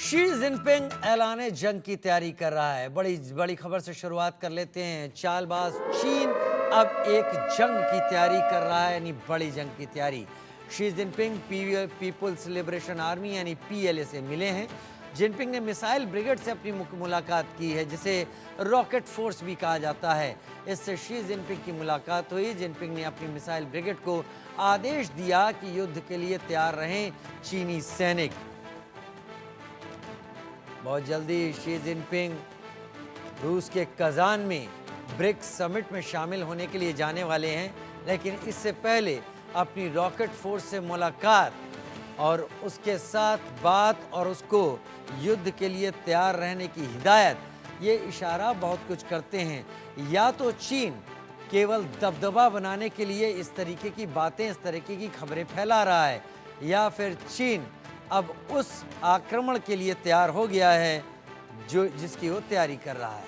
Xi Jinping ऐलान जंग की तैयारी कर रहा है। बड़ी बड़ी खबर से शुरुआत कर लेते हैं। चालबाज चीन अब एक जंग की तैयारी कर रहा है, यानी बड़ी जंग की तैयारी। Xi Jinping People's Liberation Army यानी पीएलए से मिले हैं। जिनपिंग ने मिसाइल ब्रिगेड से अपनी मुलाकात की है, जिसे रॉकेट फोर्स भी कहा जाता है। इससे शी जिनपिंग की मुलाकात हुई। जिनपिंग ने अपनी मिसाइल ब्रिगेड को आदेश दिया कि युद्ध के लिए तैयार रहें चीनी सैनिक। बहुत जल्दी शी जिनपिंग रूस के कजान में ब्रिक्स समिट में शामिल होने के लिए जाने वाले हैं, लेकिन इससे पहले अपनी रॉकेट फोर्स से मुलाकात और उसके साथ बात और उसको युद्ध के लिए तैयार रहने की हिदायत, ये इशारा बहुत कुछ करते हैं। या तो चीन केवल दबदबा बनाने के लिए इस तरीके की बातें, इस तरीके की खबरें फैला रहा है, या फिर चीन अब उस आक्रमण के लिए तैयार हो गया है जिसकी वो तैयारी कर रहा है।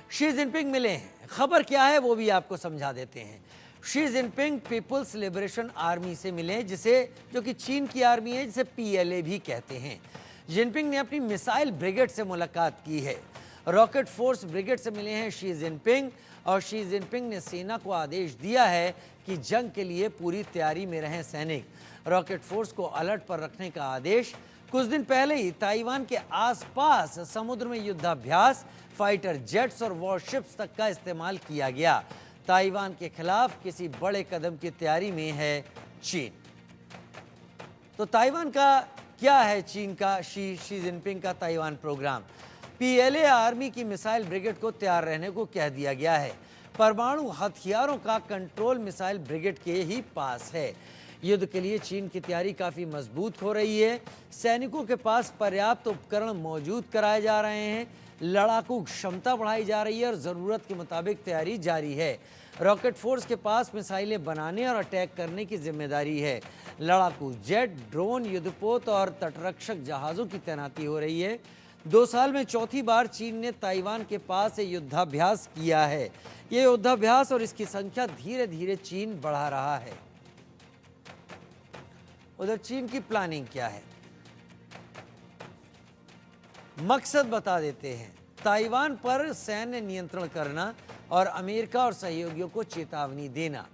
शी जिनपिंग मिले हैं, खबर क्या है वो भी आपको समझा देते हैं। Xi Jinping People's Liberation Army से मिले, जो कि चीन की आर्मी है, जिसे पीएलए भी कहते हैं। जिनपिंग ने अपनी मिसाइल ब्रिगेड से मुलाकात की है। रॉकेट फोर्स ब्रिगेड से मिले हैं शी जिनपिंग, और शी जिनपिंग ने सेना को आदेश दिया है कि जंग के लिए पूरी तैयारी में रहें सैनिक। रॉकेट फोर्स को अलर्ट पर रखने का आदेश। कुछ दिन पहले ही ताइवान के आसपास समुद्र में युद्धाभ्यास, फाइटर जेट्स और वॉरशिप्स तक का इस्तेमाल किया गया। ताइवान के खिलाफ किसी बड़े कदम की तैयारी में है चीन। तो ताइवान का क्या है चीन का, शी जिनपिंग का ताइवान प्रोग्राम? पीएलए आर्मी की मिसाइल ब्रिगेड को तैयार रहने को कह दिया गया है। परमाणु हथियारों का कंट्रोल मिसाइल ब्रिगेड के ही पास है। युद्ध के लिए चीन की तैयारी काफ़ी मजबूत हो रही है। सैनिकों के पास पर्याप्त उपकरण मौजूद कराए जा रहे हैं, लड़ाकू क्षमता बढ़ाई जा रही है और ज़रूरत के मुताबिक तैयारी जारी है। रॉकेट फोर्स के पास मिसाइलें बनाने और अटैक करने की जिम्मेदारी है। लड़ाकू जेट, ड्रोन, युद्धपोत और तटरक्षक जहाज़ों की तैनाती हो रही है। 2 साल में चौथी बार चीन ने ताइवान के पास युद्धाभ्यास किया है। ये युद्धाभ्यास और इसकी संख्या धीरे धीरे चीन बढ़ा रहा है। उधर चीन की प्लानिंग क्या है, मकसद बता देते हैं। ताइवान पर सैन्य नियंत्रण करना और अमेरिका और सहयोगियों को चेतावनी देना।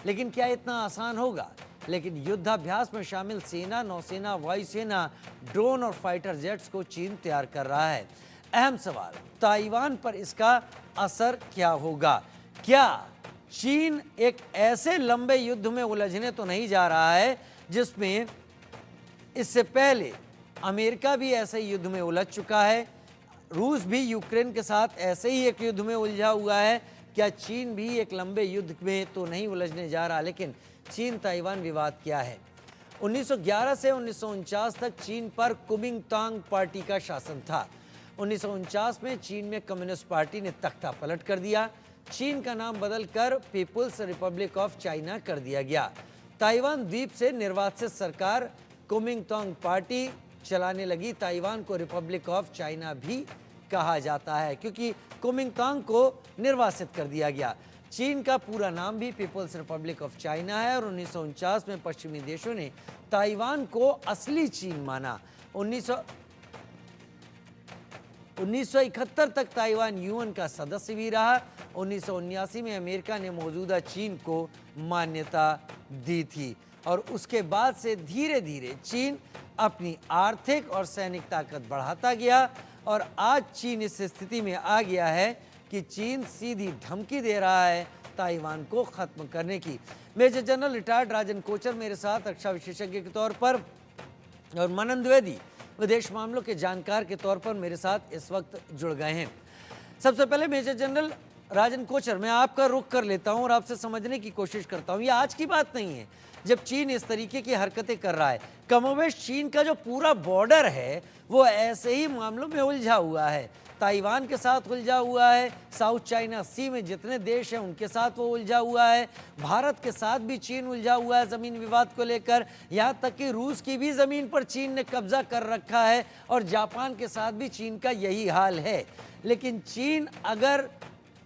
लेकिन क्या इतना आसान होगा? लेकिन युद्धाभ्यास में शामिल सेना, नौसेना, वायुसेना, ड्रोन और फाइटर जेट्स को चीन तैयार कर रहा है। अहम सवाल, ताइवान पर इसका असर क्या होगा? क्या चीन एक ऐसे लंबे युद्ध में उलझने तो नहीं जा रहा है जिसमें इससे पहले अमेरिका भी ऐसे युद्ध में उलझ चुका है, रूस भी यूक्रेन के साथ ऐसे ही एक युद्ध में उलझा हुआ है? क्या चीन भी एक लंबे युद्ध में तो नहीं उलझने जा रहा? लेकिन चीन ताइवान विवाद क्या है? 1911 से 1949 तक चीन पर कुमिंगतांग पार्टी का शासन था। 1949 में चीन में कम्युनिस्ट पार्टी ने तख्ता पलट कर दिया। चीन का नाम बदलकर पीपुल्स रिपब्लिक ऑफ चाइना कर दिया गया। ताइवान द्वीप से निर्वासित सरकार कुमिंगतांग पार्टी चलाने लगी। ताइवान को रिपब्लिक ऑफ चाइना भी कहा जाता है क्योंकि कुमिंगतांग को निर्वासित कर दिया गया। चीन का पूरा नाम भी पीपुल्स रिपब्लिक ऑफ चाइना है और 1949 में पश्चिमी देशों ने ताइवान को असली चीन माना। 1971 तक ताइवान यूएन का सदस्य भी रहा। 1979 में अमेरिका ने मौजूदा चीन को मान्यता दी थी और उसके बाद से धीरे धीरे चीन अपनी आर्थिक और सैनिक ताकत बढ़ाता गया और आज चीन इस स्थिति में आ गया है कि चीन सीधी धमकी दे रहा है ताइवान को खत्म करने की। मेजर जनरल रिटायर्ड राजन कोचर मेरे साथ रक्षा विशेषज्ञ के तौर पर और मनन द्विवेदी विदेश मामलों के जानकार के तौर पर मेरे साथ इस वक्त जुड़ गए हैं। सबसे पहले मेजर जनरल राजन कोचर, मैं आपका रुख कर लेता हूं और आपसे समझने की कोशिश करता हूं। ये आज की बात नहीं है जब चीन इस तरीके की हरकतें कर रहा है। कमोवेश चीन का जो पूरा बॉर्डर है वो ऐसे ही मामलों में उलझा हुआ है। ताइवान के साथ उलझा हुआ है, साउथ चाइना सी में जितने देश हैं उनके साथ वो उलझा हुआ है, भारत के साथ भी चीन उलझा हुआ है ज़मीन विवाद को लेकर, यहाँ तक कि रूस की भी ज़मीन पर चीन ने कब्जा कर रखा है और जापान के साथ भी चीन का यही हाल है। लेकिन चीन अगर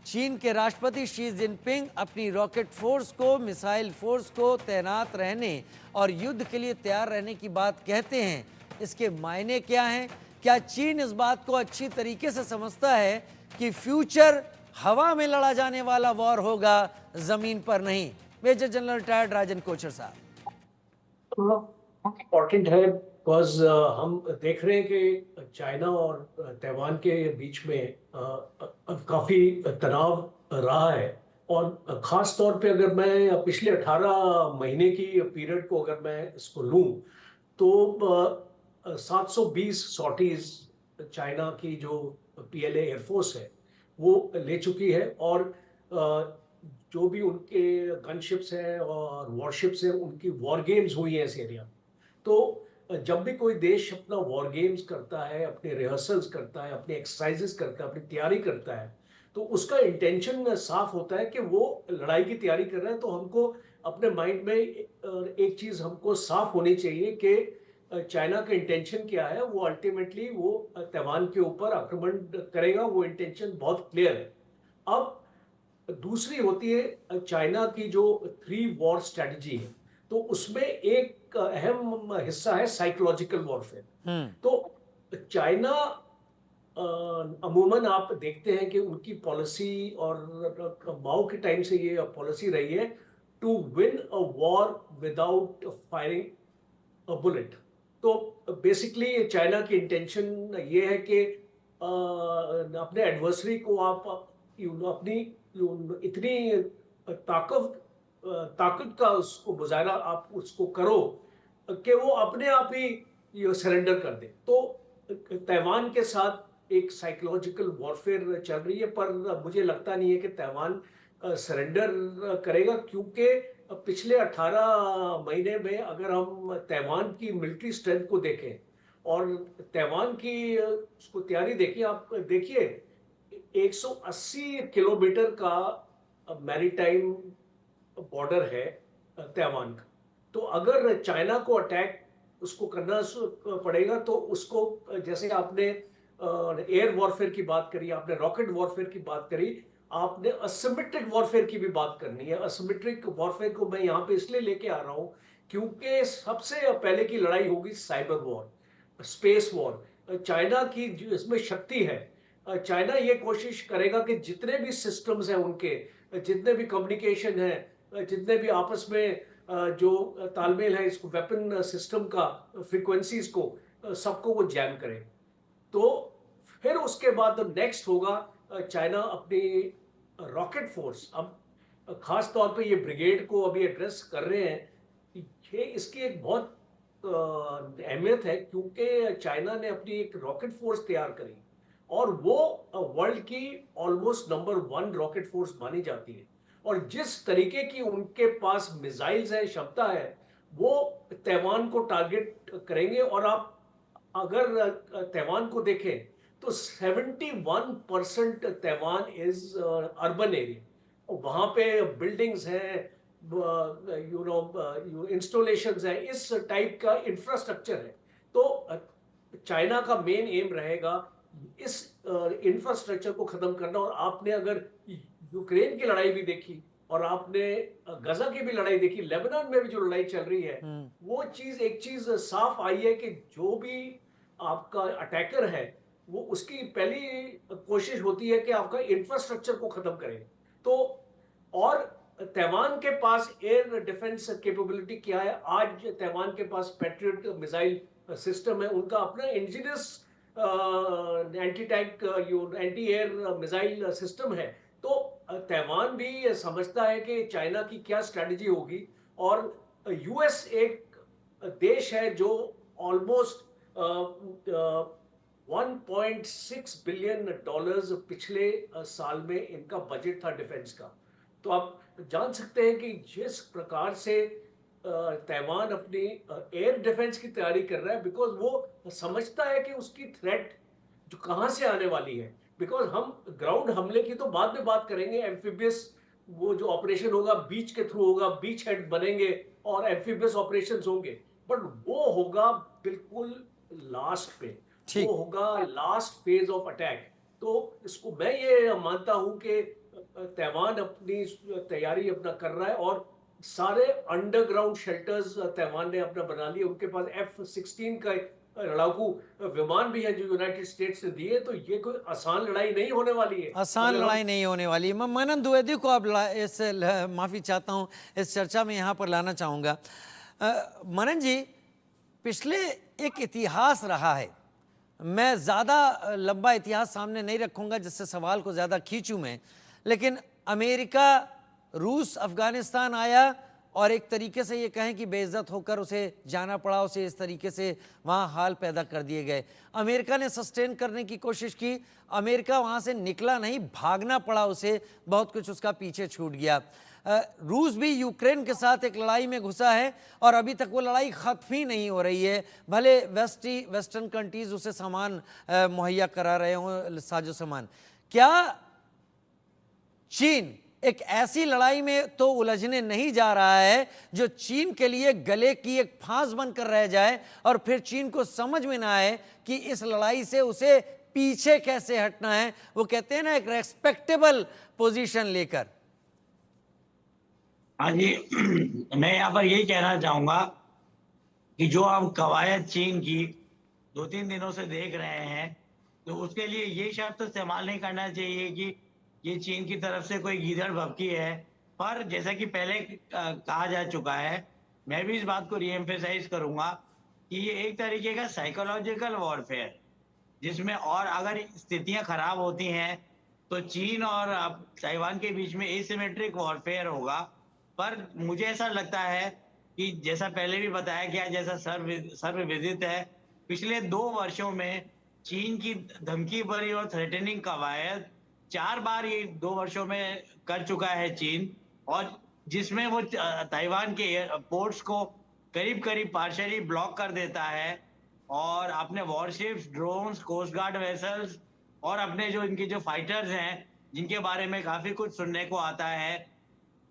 चीन के राष्ट्रपति शी जिनपिंग अपनी रॉकेट फोर्स को, मिसाइल फोर्स को तैनात रहने और युद्ध के लिए तैयार रहने की बात कहते हैं। इसके मायने क्या हैं? क्या चीन इस बात को अच्छी तरीके से समझता है कि फ्यूचर हवा में लड़ा जाने वाला वॉर होगा, जमीन पर नहीं? मेजर जनरल रिटायर्ड राजन कोचर साहब। इम्पोर्टेंट है बिकॉज हम देख रहे हैं कि चाइना और ताइवान के बीच में काफी तनाव रहा है। और खास तौर पे अगर मैं पिछले 18 महीने की पीरियड को अगर मैं इसको लूं तो 720 सॉर्टीज चाइना की जो पीएलए एयरफोर्स है वो ले चुकी है। और जो भी उनके गनशिप्स हैं और वॉरशिप्स हैं उनकी वॉर गेम्स हुई हैं इस एरिया। तो जब भी कोई देश अपना वॉर गेम्स करता है, अपने रिहर्सल्स करता है, अपने एक्सरसाइजेस करता है, अपनी तैयारी करता है, तो उसका इंटेंशन साफ होता है कि वो लड़ाई की तैयारी कर रहा है। तो हमको अपने माइंड में एक चीज हमको साफ होनी चाहिए कि चाइना का इंटेंशन क्या है। वो अल्टीमेटली वो ताइवान के ऊपर आक्रमण करेगा, वो इंटेंशन बहुत क्लियर है। अब दूसरी होती है चाइना की जो 3 वॉर स्ट्रेटजी है, तो उसमें एक अहम हिस्सा है साइकोलॉजिकल वॉरफेयर। तो चाइना अमूमन आप देखते हैं कि उनकी पॉलिसी और माओ के टाइम से ये पॉलिसी रही है to win a war without firing a bullet. तो बेसिकली चाइना की इंटेंशन ये है कि अपने एडवर्सरी को आप अपनी इतनी ताकत ताकत का उसको मुजाहरा आप उसको करो कि वो अपने आप ही ये सरेंडर कर दे। तो ताइवान के साथ एक साइकोलॉजिकल वॉरफेयर चल रही है, पर मुझे लगता नहीं है कि ताइवान सरेंडर करेगा, क्योंकि पिछले 18 महीने में अगर हम ताइवान की मिलिट्री स्ट्रेंथ को देखें और ताइवान की उसको तैयारी देखिए, आप देखिए 180 किलोमीटर का मैरीटाइम बॉर्डर है ताइवान का। तो अगर चाइना को अटैक उसको करना पड़ेगा तो उसको, जैसे आपने एयर वॉरफेयर की बात करी, आपने रॉकेट वॉरफेयर की बात करी, आपने असिमेट्रिक वॉरफेयर की भी बात करनी है। असिमेट्रिक वॉरफेयर को मैं यहाँ पे इसलिए लेके आ रहा हूँ क्योंकि सबसे पहले की लड़ाई होगी cyber war, space war. China की जो इसमें शक्ति है, चाइना ये कोशिश करेगा कि जितने भी सिस्टम्स हैं उनके, जितने भी कम्युनिकेशन है, जितने भी आपस में जो तालमेल है इसको वेपन सिस्टम का, फ्रीक्वेंसीज को, सबको वो जैम करे। तो फिर उसके बाद नेक्स्ट होगा चाइना अपनी रॉकेट फोर्स। अब खास तौर पे ये ब्रिगेड को अभी एड्रेस कर रहे हैं। ये इसकी एक बहुत अहमियत है क्योंकि चाइना ने अपनी एक रॉकेट फोर्स तैयार करी और वो वर्ल्ड की ऑलमोस्ट नंबर 1 रॉकेट फोर्स मानी जाती है। और जिस तरीके की उनके पास मिसाइल्स है, क्षमता है, वो ताइवान को टारगेट करेंगे। और आप अगर ताइवान को देखें तो 71% ताइवान इज अर्बन एरिया। वहां पे बिल्डिंग्स हैं, इंस्टॉलेशंस हैं, इस टाइप का इंफ्रास्ट्रक्चर है। तो चाइना का मेन एम रहेगा इस इंफ्रास्ट्रक्चर को खत्म करना। और आपने अगर यूक्रेन की लड़ाई भी देखी और आपने गजा की भी लड़ाई देखी, लेबनान में भी जो लड़ाई चल रही है, वो चीज एक चीज साफ आई है कि जो भी आपका अटैकर है वो उसकी पहली कोशिश होती है कि आपका इंफ्रास्ट्रक्चर को खत्म करे। तो और ताइवान के पास एयर डिफेंस कैपेबिलिटी क्या है? आज ताइवान के पास पैट्रियट मिसाइल सिस्टम है, उनका अपना indigenous anti tank anti air missile system है। तो ताइवान भी समझता है कि चाइना की क्या स्ट्रेटजी होगी। और यूएस एक देश है जो ऑलमोस्ट 1.6 बिलियन डॉलर्स पिछले साल में इनका बजट था डिफेंस का। तो आप जान सकते हैं कि जिस प्रकार से ताइवान अपनी एयर डिफेंस की तैयारी कर रहा है, बिकॉज वो समझता है कि उसकी थ्रेट जो कहां से आने वाली है। बिकॉज हम ग्राउंड हमले की तो बाद में बात करेंगे, एम्फीबियस वो जो ऑपरेशन होगा बीच के थ्रू होगा, बीच हेड बनेंगे और एम्फीबियस ऑपरेशंस होंगे, बट वो होगा बिल्कुल लास्ट पे, वो ठीक। होगा लास्ट फेज ऑफ अटैक। तो इसको मैं ये मानता हूं कि ताइवान अपनी तैयारी अपना कर रहा है और सारे अंडरग्राउंड शेल्टर्स ताइवान ने अपना बना लिए। उनके पास F-16 का लड़ाकू विमान भी है जो यूनाइटेड स्टेट्स ने दिए। तो ये कोई आसान लड़ाई नहीं होने वाली है। आसान अगर हम लड़ाई नहीं होने वाली। मैं मनन द्विवेदी को अब माफ़ी चाहता हूँ, इस चर्चा में यहाँ पर लाना चाहूँगा। मनन जी, पिछले एक इतिहास रहा है, मैं ज़्यादा लंबा इतिहास सामने नहीं रखूँगा जिससे सवाल को ज़्यादा खींचूँ मैं, लेकिन अमेरिका, रूस अफ़गानिस्तान आया और एक तरीके से ये कहें कि बेइज्जत होकर उसे जाना पड़ा, उसे इस तरीके से वहाँ हाल पैदा कर दिए गए। अमेरिका ने सस्टेन करने की कोशिश की, अमेरिका वहाँ से निकला नहीं, भागना पड़ा उसे, बहुत कुछ उसका पीछे छूट गया। रूस भी यूक्रेन के साथ एक लड़ाई में घुसा है और अभी तक वो लड़ाई ख़त्म ही नहीं हो रही है, भले वेस्टर्न कंट्रीज़ उसे सामान मुहैया करा रहे हों, साजो सामान। क्या चीन एक ऐसी लड़ाई में तो उलझने नहीं जा रहा है जो चीन के लिए गले की एक फांस बनकर रह जाए और फिर चीन को समझ में ना आए कि इस लड़ाई से उसे पीछे कैसे हटना है? वो कहते हैं ना, एक रेस्पेक्टेबल पोजीशन लेकर। हाँ जी, मैं यहाँ पर यही कहना चाहूंगा कि जो हम कवायद चीन की 2-3 दिनों से देख रहे हैं, तो उसके लिए ये शब्द तो इस्तेमाल नहीं करना चाहिए कि ये चीन की तरफ से कोई गीदड़ भभकी है। पर जैसा कि पहले कहा जा चुका है, मैं भी इस बात को रीएम्फेसाइज करूंगा कि ये एक तरीके का साइकोलॉजिकल वॉरफेयर, जिसमें और अगर स्थितियां खराब होती हैं तो चीन और ताइवान के बीच में एसिमेट्रिक वॉरफेयर होगा। पर मुझे ऐसा लगता है कि जैसा पहले भी बताया गया, जैसा सर्व विदित है, पिछले 2 वर्षों में चीन की धमकी भरी और थ्रेटनिंग कवायद 4 बार ये 2 वर्षों में कर चुका है चीन, और जिसमें वो ताइवान के पोर्ट्स को करीब करीब पार्शियली ब्लॉक कर देता है और अपने warships, drones, coast guard vessels और अपने जो इनके जो फाइटर्स हैं, जिनके बारे में काफी कुछ सुनने को आता है,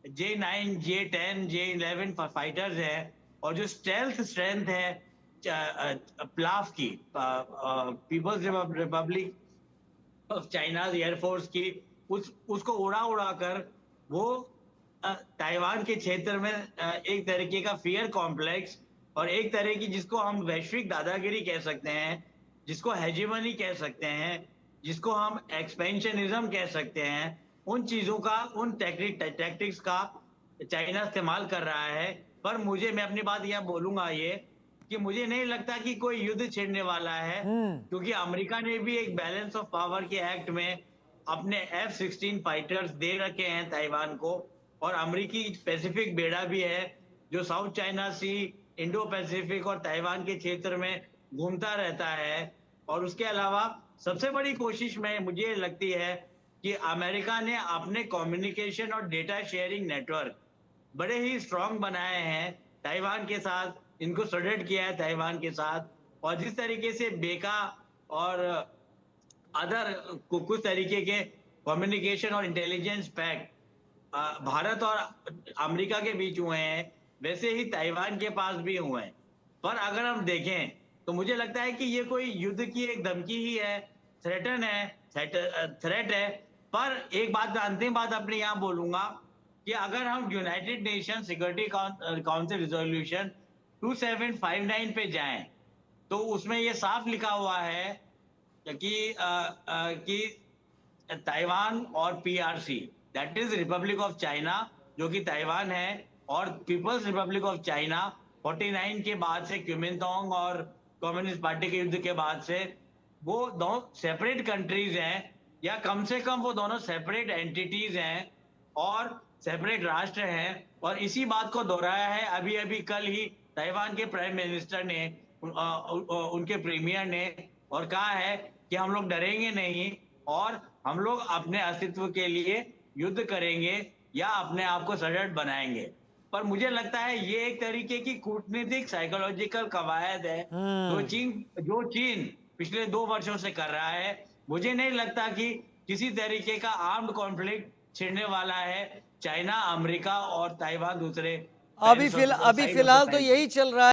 J9, J10, J11 फाइटर्स है, और जो स्टेल्थ स्ट्रेंथ है प्लाफ की, People's Republic of China air force की, उसको उड़ा कर वो ताइवान के क्षेत्र में एक तरीके का फियर कॉम्प्लेक्स और एक तरह की, जिसको हम वैश्विक दादागिरी कह सकते हैं, जिसको हेजिमनी कह सकते हैं, जिसको हम एक्सपेंशनिज्म कह सकते हैं, उन चीजों का, उन टैक्टिक्स का चाइना इस्तेमाल कर रहा है। पर मैं अपनी बात यह बोलूंगा ये कि मुझे नहीं लगता कि कोई युद्ध छिड़ने वाला है, क्योंकि अमेरिका ने भी एक बैलेंस ऑफ पावर के एक्ट में अपने F-16 फाइटर्स दे रखे हैं ताइवान को, और अमेरिकी पैसिफिक बेड़ा भी है जो साउथ चाइना सी, इंडो पैसिफिक और ताइवान के क्षेत्र में घूमता रहता है। और उसके अलावा सबसे बड़ी कोशिश में मुझे लगती है कि अमेरिका ने अपने कम्युनिकेशन और डेटा शेयरिंग नेटवर्क बड़े ही स्ट्रांग बनाए हैं ताइवान के साथ, इनको स्टडेड किया है ताइवान के साथ, और जिस तरीके से बेका और अदर कुछ तरीके के कम्युनिकेशन और इंटेलिजेंस पैक्ट भारत और अमेरिका के बीच हुए हैं, वैसे ही ताइवान के पास भी हुए हैं। पर अगर हम देखें तो मुझे लगता है कि ये कोई युद्ध की एक धमकी ही है, थ्रेट है। पर एक बात, अंतिम बात अपने यहाँ बोलूंगा कि अगर हम United nation security council resolution 2759 पे जाएं, तो उसमें ये साफ लिखा हुआ है कि ताइवान और PRC, that is Republic of China, जो कि ताइवान है, और पीपल्स रिपब्लिक ऑफ चाइना 49 के बाद से, क्यूमिंतांग और कम्युनिस्ट पार्टी के युद्ध के बाद से, वो दोनों सेपरेट कंट्रीज हैं, या कम से कम वो दोनों सेपरेट एंटिटीज हैं और सेपरेट राष्ट्र हैं। और इसी बात को दोहराया है अभी कल ही ताइवान के प्राइम मिनिस्टर ने, उनके प्रीमियर ने, और कहा है कि हम लोग डरेंगे नहीं और हम लोग अपने अस्तित्व के लिए युद्ध करेंगे या अपने आप को सशक्त बनाएंगे। पर मुझे लगता है ये एक तरीके की कूटनीतिक साइकोलॉजिकल कवायद है जो चीन पिछले 2 वर्षों से कर रहा है। मुझे नहीं लगता कि किसी तरीके का आर्म्ड कॉन्फ्लिक्ट छिड़ने वाला है चाइना, अमेरिका और ताइवान दूसरे अभी फिलहाल तो यही चल रहा है।